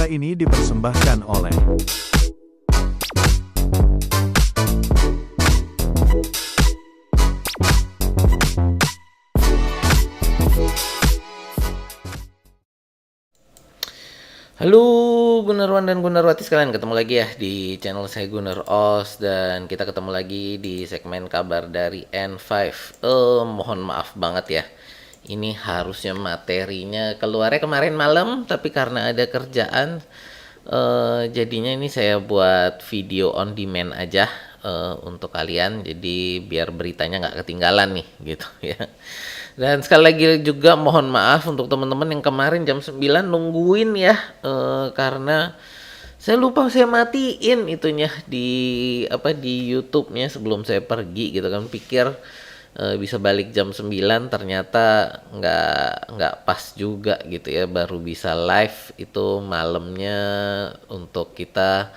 Acara ini dipersembahkan oleh Halo Gunarwan dan Gunarwati sekalian, ketemu lagi ya di channel saya Gunar Os, dan kita ketemu lagi di segmen kabar dari N5. Mohon maaf banget ya, ini harusnya materinya keluarnya kemarin malam, tapi karena ada kerjaan jadinya ini saya buat video on demand aja untuk kalian, jadi biar beritanya nggak ketinggalan nih gitu ya. Dan sekali lagi juga mohon maaf untuk teman-teman yang kemarin jam 9 nungguin ya, karena saya lupa saya matiin itunya di YouTube-nya sebelum saya pergi gitu kan, pikir bisa balik jam 9, ternyata nggak pas juga gitu ya, baru bisa live itu malamnya untuk kita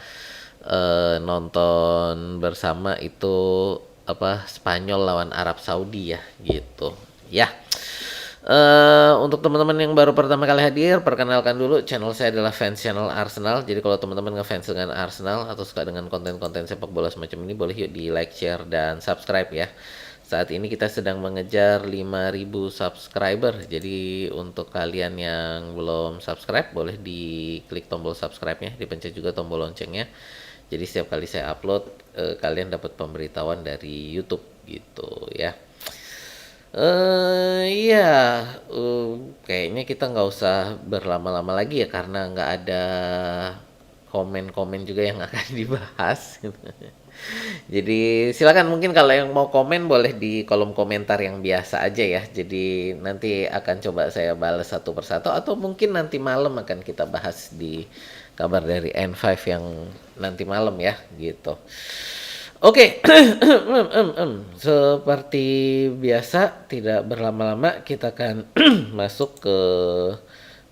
nonton bersama itu Spanyol lawan Arab Saudi ya gitu ya. Untuk teman-teman yang baru pertama kali hadir, perkenalkan dulu, channel saya adalah fans channel Arsenal. Jadi kalau teman-teman ngefans dengan Arsenal atau suka dengan konten-konten sepak bola semacam ini, boleh yuk di like, share, dan subscribe ya. Saat ini kita sedang mengejar 5.000 subscriber. Jadi untuk kalian yang belum subscribe, boleh diklik tombol subscribe-nya, dipencet juga tombol loncengnya. Jadi setiap kali saya upload, kalian dapat pemberitahuan dari YouTube gitu ya. Iya, kayaknya kita nggak usah berlama-lama lagi ya, karena nggak ada komen-komen juga yang akan dibahas. Jadi silakan, mungkin kalau yang mau komen boleh di kolom komentar yang biasa aja ya. Jadi nanti akan coba saya balas satu persatu, atau mungkin nanti malam akan kita bahas di kabar dari N5 yang nanti malam ya gitu. Oke, seperti biasa tidak berlama-lama kita akan masuk ke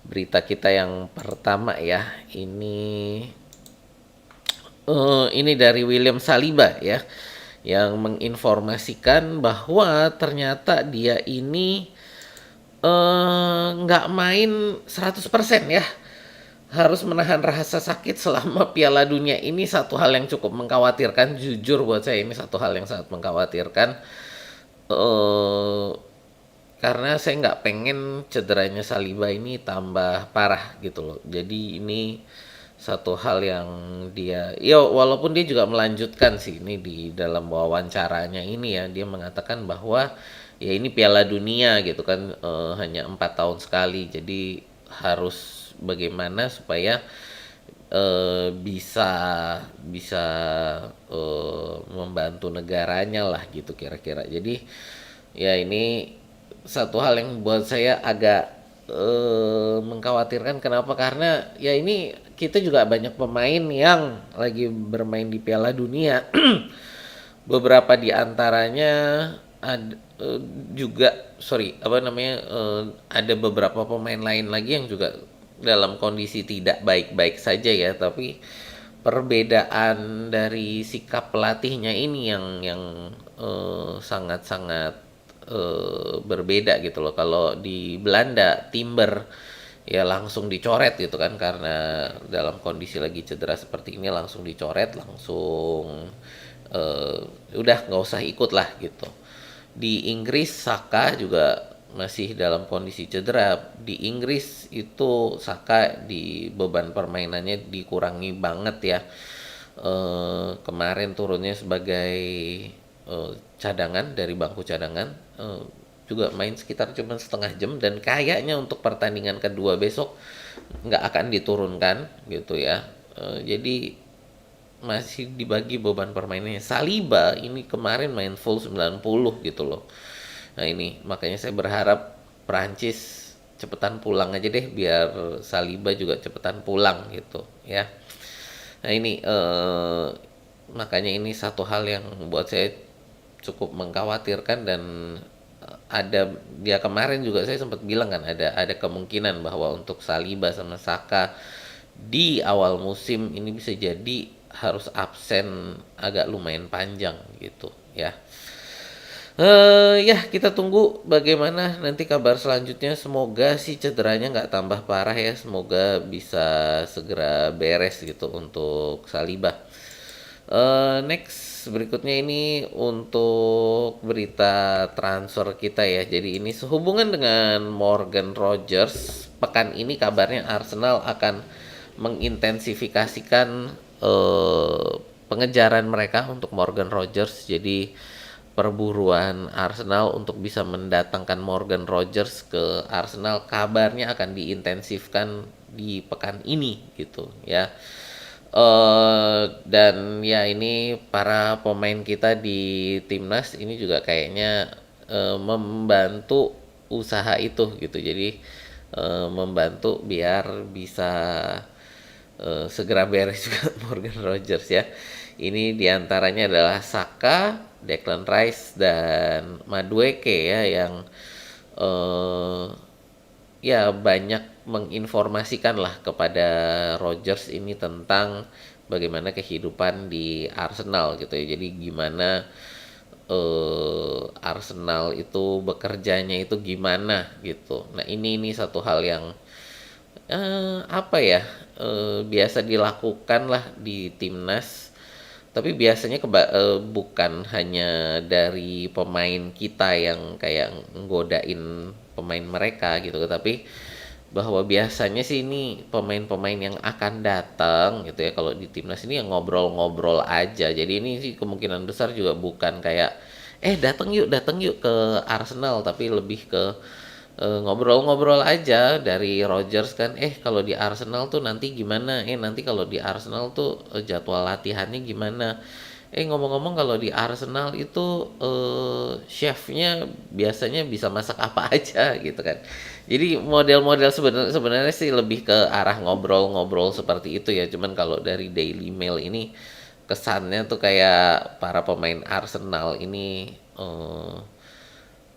berita kita yang pertama ya. Ini dari William Saliba ya, yang menginformasikan bahwa ternyata dia ini nggak main 100% ya, harus menahan rasa sakit selama Piala Dunia. Ini satu hal yang cukup mengkhawatirkan, jujur buat saya ini satu hal yang sangat mengkhawatirkan, karena saya nggak pengen cederanya Saliba ini tambah parah gitu loh. Jadi ini satu hal yang dia, ya walaupun dia juga melanjutkan sih ini di dalam wawancaranya ini ya, dia mengatakan bahwa ya ini Piala Dunia gitu kan, hanya 4 tahun sekali, jadi harus bagaimana supaya bisa bisa membantu negaranya lah gitu kira-kira. Jadi ya ini satu hal yang buat saya agak mengkhawatirkan. Kenapa? Karena ya ini kita juga banyak pemain yang lagi bermain di Piala Dunia. Beberapa di antaranya ada ada beberapa pemain lain lagi yang juga dalam kondisi tidak baik-baik saja ya, tapi perbedaan dari sikap pelatihnya ini yang sangat-sangat berbeda gitu loh. Kalau di Belanda, Timber ya langsung dicoret gitu kan, karena dalam kondisi lagi cedera seperti ini langsung dicoret, langsung udah nggak usah ikut lah gitu. Di Inggris Saka juga masih dalam kondisi cedera. Di Inggris itu Saka di beban permainannya dikurangi banget ya. Kemarin turunnya sebagai cadangan, dari bangku cadangan, juga main sekitar cuma setengah jam, dan kayaknya untuk pertandingan kedua besok nggak akan diturunkan gitu ya. Jadi masih dibagi beban permainannya. Saliba ini kemarin main full 90 gitu loh. Nah ini makanya saya berharap Prancis cepetan pulang aja deh, biar Saliba juga cepetan pulang gitu ya. Nah ini makanya ini satu hal yang buat saya cukup mengkhawatirkan. Dan ada dia kemarin juga saya sempat bilang kan, ada kemungkinan bahwa untuk Saliba sama Saka di awal musim ini bisa jadi harus absen agak lumayan panjang gitu ya. Ya kita tunggu bagaimana nanti kabar selanjutnya. Semoga sih cederanya nggak tambah parah ya. Semoga bisa segera beres gitu untuk Saliba. Next berikutnya ini untuk berita transfer kita ya. Jadi ini sehubungan dengan Morgan Rogers. Pekan ini kabarnya Arsenal akan mengintensifikasikan pengejaran mereka untuk Morgan Rogers. Jadi perburuan Arsenal untuk bisa mendatangkan Morgan Rogers ke Arsenal kabarnya akan diintensifkan di pekan ini gitu ya. Dan ya ini para pemain kita di timnas ini juga kayaknya membantu usaha itu gitu. Jadi membantu biar bisa segera beres juga Morgan Rogers ya. Ini diantaranya adalah Saka, Declan Rice, dan Madueke ya yang eh, ya banyak menginformasikan lah kepada Rogers ini tentang bagaimana kehidupan di Arsenal gitu ya. Jadi gimana Arsenal itu bekerjanya itu gimana gitu. Nah ini satu hal yang apa ya biasa dilakukan lah di timnas, tapi biasanya bukan hanya dari pemain kita yang kayak nggodain pemain mereka gitu, tapi bahwa biasanya sih ini pemain-pemain yang akan datang gitu ya kalau di timnas ini yang ngobrol-ngobrol aja. Jadi ini sih kemungkinan besar juga bukan kayak datang yuk ke Arsenal, tapi lebih ke ngobrol-ngobrol aja dari Rogers kan. Kalau di Arsenal tuh nanti gimana, nanti kalau di Arsenal tuh jadwal latihannya gimana, ngomong-ngomong kalau di Arsenal itu chefnya biasanya bisa masak apa aja gitu kan. Jadi model-model sebenarnya sih lebih ke arah ngobrol-ngobrol seperti itu ya. Cuman kalau dari Daily Mail ini kesannya tuh kayak para pemain Arsenal ini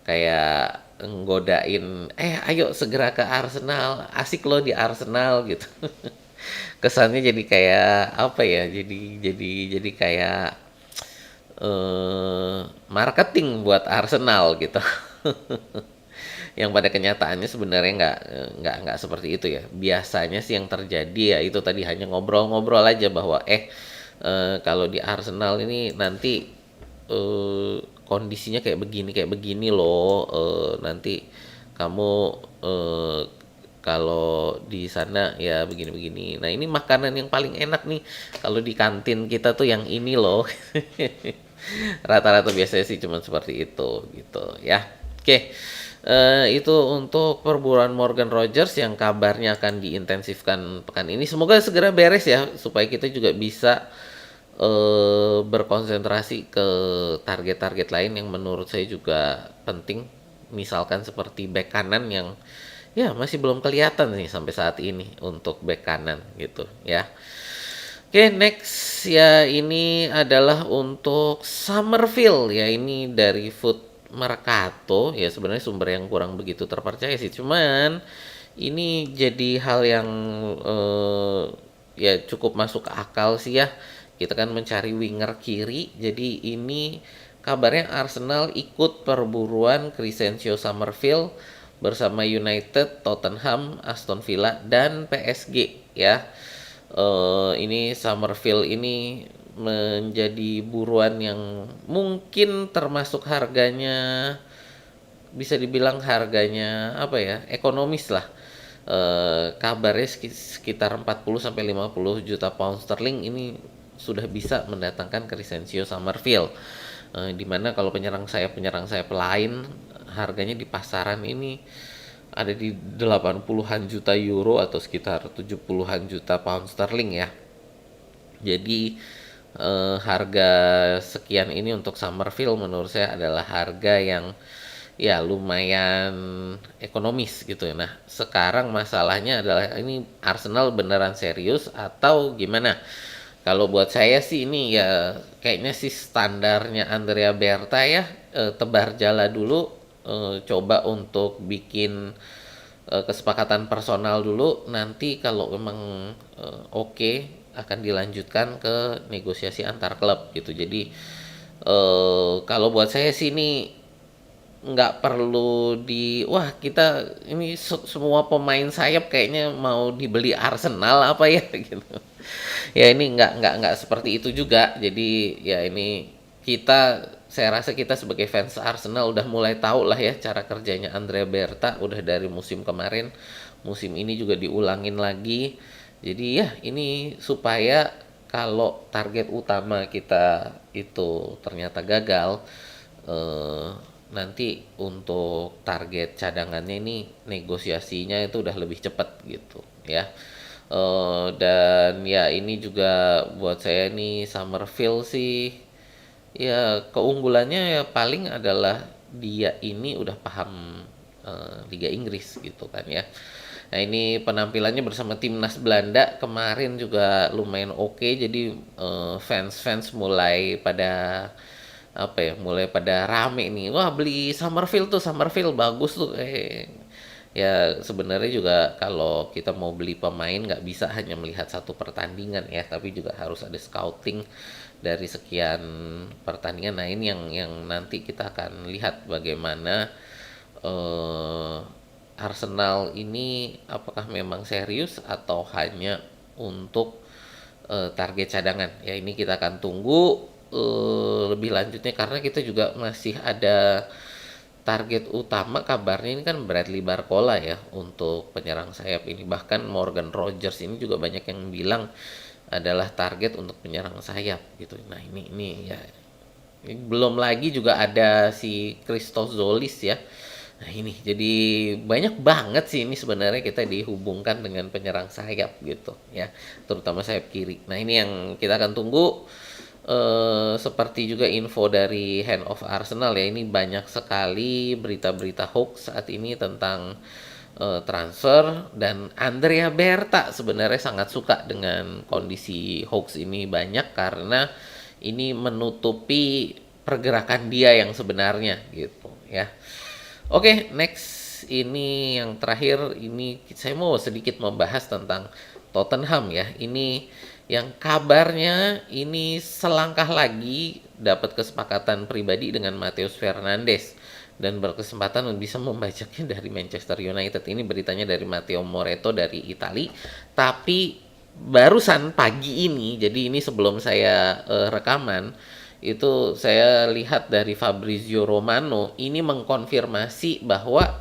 kayak nggodain, ayo segera ke Arsenal, asik lo di Arsenal gitu. Kesannya jadi kayak apa ya, jadi kayak marketing buat Arsenal gitu. Yang pada kenyataannya sebenarnya nggak seperti itu ya. Biasanya sih yang terjadi ya itu tadi, hanya ngobrol-ngobrol aja bahwa kalau di Arsenal ini nanti kondisinya kayak begini loh, nanti kamu eh, kalau di sana ya begini-begini. Nah ini makanan yang paling enak nih kalau di kantin kita tuh yang ini loh. Rata-rata biasanya sih cuma seperti itu gitu ya. Oke, itu untuk perburuan Morgan Rogers yang kabarnya akan diintensifkan pekan ini. Semoga segera beres ya supaya kita juga bisa berkonsentrasi ke target-target lain yang menurut saya juga penting. Misalkan seperti bek kanan yang ya masih belum kelihatan nih sampai saat ini untuk bek kanan gitu ya. Oke, next ya ini adalah untuk Summerville ya, ini dari Food Mercato ya. Sebenarnya sumber yang kurang begitu terpercaya sih, cuman ini jadi hal yang ya cukup masuk akal sih ya. Kita kan mencari winger kiri, jadi ini kabarnya Arsenal ikut perburuan Crescencio Summerville bersama United, Tottenham, Aston Villa, dan PSG ya. Ini Summerville ini menjadi buruan yang mungkin termasuk harganya, bisa dibilang harganya apa ya, ekonomis lah. Kabarnya sekitar 40 sampai 50 juta pound sterling ini sudah bisa mendatangkan Crescencio Summerville. Dimana kalau penyerang sayap lain harganya di pasaran ini ada di 80-an juta euro atau sekitar 70-an juta pound sterling ya. Jadi harga sekian ini untuk Summerville menurut saya adalah harga yang ya lumayan ekonomis gitu ya. Nah sekarang masalahnya adalah ini Arsenal beneran serius atau gimana? Kalau buat saya sih ini ya kayaknya sih standarnya Andrea Berta ya, tebar jala dulu, coba untuk bikin kesepakatan personal dulu, nanti kalau memang oke, akan dilanjutkan ke negosiasi antar klub gitu. Jadi kalau buat saya sih ini nggak perlu wah kita ini semua pemain sayap kayaknya mau dibeli Arsenal apa ya gitu. Ya ini nggak seperti itu juga. Jadi ya ini saya rasa kita sebagai fans Arsenal udah mulai tahu lah ya cara kerjanya Andrea Berta, udah dari musim kemarin, musim ini juga diulangin lagi. Jadi ya ini supaya kalau target utama kita itu ternyata gagal, eh, nanti untuk target cadangannya ini negosiasinya itu udah lebih cepat gitu ya. Dan ya ini juga buat saya nih Summerfield sih ya keunggulannya ya paling adalah dia ini udah paham Liga Inggris gitu kan ya. Nah ini penampilannya bersama timnas Belanda kemarin juga lumayan oke, jadi fans-fans mulai pada mulai pada rame nih, wah beli Summerfield bagus tuh. Ya sebenarnya juga kalau kita mau beli pemain nggak bisa hanya melihat satu pertandingan ya, tapi juga harus ada scouting dari sekian pertandingan. Nah ini yang nanti kita akan lihat bagaimana eh, Arsenal ini apakah memang serius atau hanya untuk target cadangan. Ya ini kita akan tunggu lebih lanjutnya karena kita juga masih ada target utama kabarnya ini kan Bradley Barcola ya untuk penyerang sayap ini. Bahkan Morgan Rogers ini juga banyak yang bilang adalah target untuk penyerang sayap gitu. Nah ini ya belum lagi juga ada si Christos Zolis ya. Nah ini jadi banyak banget sih ini sebenarnya kita dihubungkan dengan penyerang sayap gitu ya, terutama sayap kiri. Nah ini yang kita akan tunggu. Seperti juga info dari Hand of Arsenal ya, ini banyak sekali berita-berita hoax saat ini tentang transfer, dan Andrea Berta sebenarnya sangat suka dengan kondisi hoax ini banyak karena ini menutupi pergerakan dia yang sebenarnya gitu ya. Oke, next ini yang terakhir ini saya mau sedikit membahas tentang Tottenham ya. Ini yang kabarnya ini selangkah lagi dapat kesepakatan pribadi dengan Mateus Fernandes dan berkesempatan bisa membajaknya dari Manchester United. Ini beritanya dari Matteo Moretto dari Italia. Tapi barusan pagi ini, jadi ini sebelum saya rekaman, itu saya lihat dari Fabrizio Romano ini mengkonfirmasi bahwa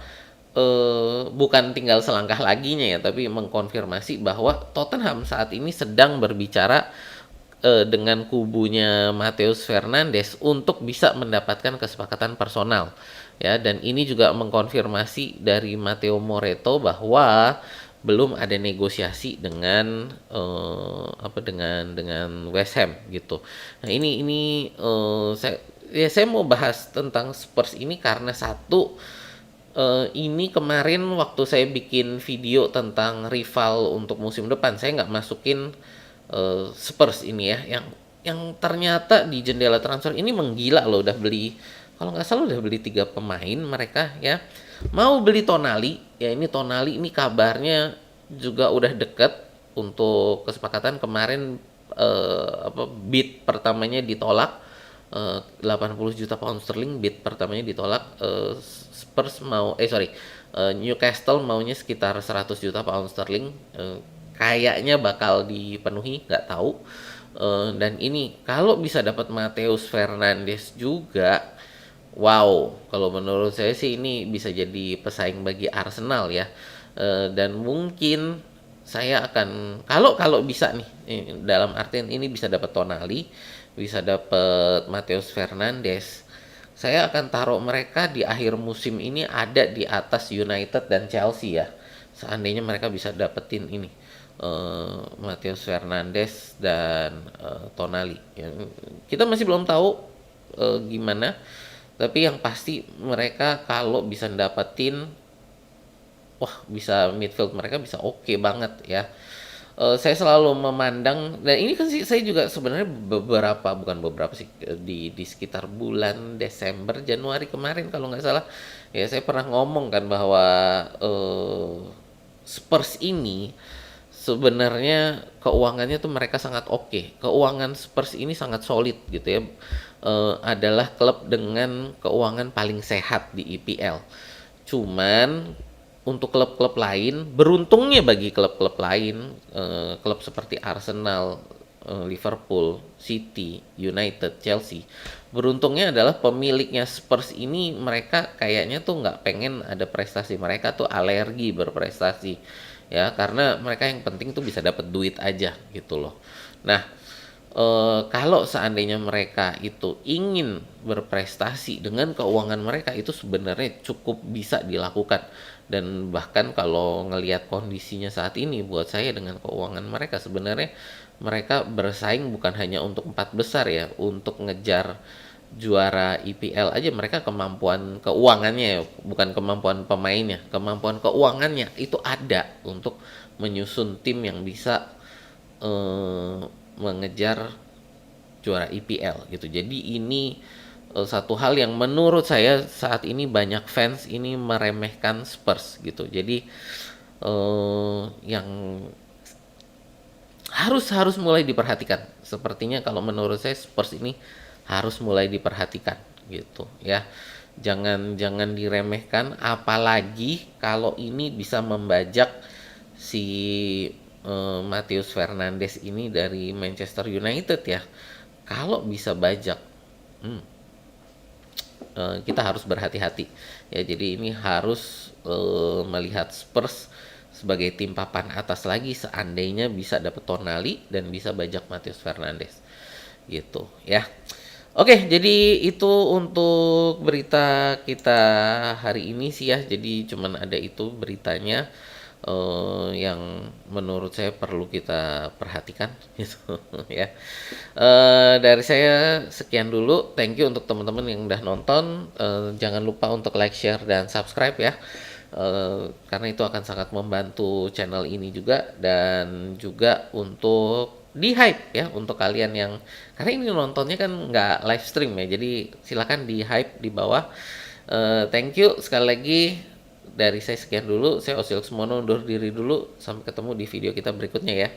bukan tinggal selangkah laginya ya, tapi mengkonfirmasi bahwa Tottenham saat ini sedang berbicara dengan kubunya Mateus Fernandes untuk bisa mendapatkan kesepakatan personal ya, dan ini juga mengkonfirmasi dari Matteo Moretto bahwa belum ada negosiasi dengan dengan West Ham gitu. Nah ini saya mau bahas tentang Spurs ini karena satu, ini kemarin waktu saya bikin video tentang rival untuk musim depan, saya nggak masukin Spurs ini ya, yang ternyata di jendela transfer ini menggila loh, udah beli, kalau nggak salah udah beli 3 pemain mereka ya. Mau beli Tonali, ya ini Tonali ini kabarnya juga udah deket untuk kesepakatan kemarin, bid pertamanya ditolak, 80 juta pound sterling bid pertamanya ditolak. Spurs Newcastle maunya sekitar 100 juta pound sterling, kayaknya bakal dipenuhi, nggak tahu. Dan ini kalau bisa dapat Mateus Fernandes juga, wow, kalau menurut saya sih ini bisa jadi pesaing bagi Arsenal ya. Dan mungkin saya akan kalau bisa nih, dalam artian ini bisa dapat Tonali, bisa dapat Mateus Fernandes, saya akan taruh mereka di akhir musim ini ada di atas United dan Chelsea ya. Seandainya mereka bisa dapetin ini Mateus Fernandes dan Tonali. Ya, kita masih belum tahu gimana, tapi yang pasti mereka kalau bisa dapetin, wah bisa midfield mereka bisa oke banget ya. Saya selalu memandang, dan ini kan sih saya juga sebenarnya bukan beberapa sih, di sekitar bulan Desember Januari kemarin kalau nggak salah ya, saya pernah ngomong kan bahwa Spurs ini sebenarnya keuangannya tuh mereka sangat oke. Keuangan Spurs ini sangat solid gitu ya. adalah klub dengan keuangan paling sehat di IPL. Cuman untuk klub-klub lain, beruntungnya bagi klub-klub lain, klub seperti Arsenal, Liverpool, City, United, Chelsea, beruntungnya adalah pemiliknya Spurs ini mereka kayaknya tuh nggak pengen ada prestasi, mereka tuh alergi berprestasi ya, karena mereka yang penting tuh bisa dapat duit aja gitu loh. Nah, kalau seandainya mereka itu ingin berprestasi dengan keuangan mereka, itu sebenarnya cukup bisa dilakukan. Dan bahkan kalau ngelihat kondisinya saat ini, buat saya dengan keuangan mereka sebenarnya mereka bersaing bukan hanya untuk 4 besar ya, untuk ngejar juara IPL aja mereka kemampuan keuangannya ya, bukan kemampuan pemainnya, kemampuan keuangannya itu ada untuk menyusun tim yang bisa mengejar juara IPL gitu. Jadi ini satu hal yang menurut saya saat ini banyak fans ini meremehkan Spurs gitu. Jadi yang harus mulai diperhatikan. Sepertinya kalau menurut saya Spurs ini harus mulai diperhatikan gitu ya. Jangan diremehkan, apalagi kalau ini bisa membajak si Matheus Fernandes ini dari Manchester United ya. Kalau bisa bajak, kita harus berhati-hati ya. Jadi ini harus melihat Spurs sebagai tim papan atas lagi seandainya bisa dapat Tonali dan bisa bajak Matheus Fernandes gitu ya. Oke, jadi itu untuk berita kita hari ini sih ya. Jadi cuman ada itu beritanya yang menurut saya perlu kita perhatikan gitu ya. Dari saya sekian dulu. Thank you untuk teman-teman yang udah nonton. Jangan lupa untuk like, share, dan subscribe ya. Karena itu akan sangat membantu channel ini juga, dan juga untuk di hype ya untuk kalian yang, karena ini nontonnya kan nggak live stream ya, jadi silakan di hype di bawah. Thank you sekali lagi. Dari saya sekian dulu. Saya Osil Sumono undur diri dulu. Sampai ketemu di video kita berikutnya ya.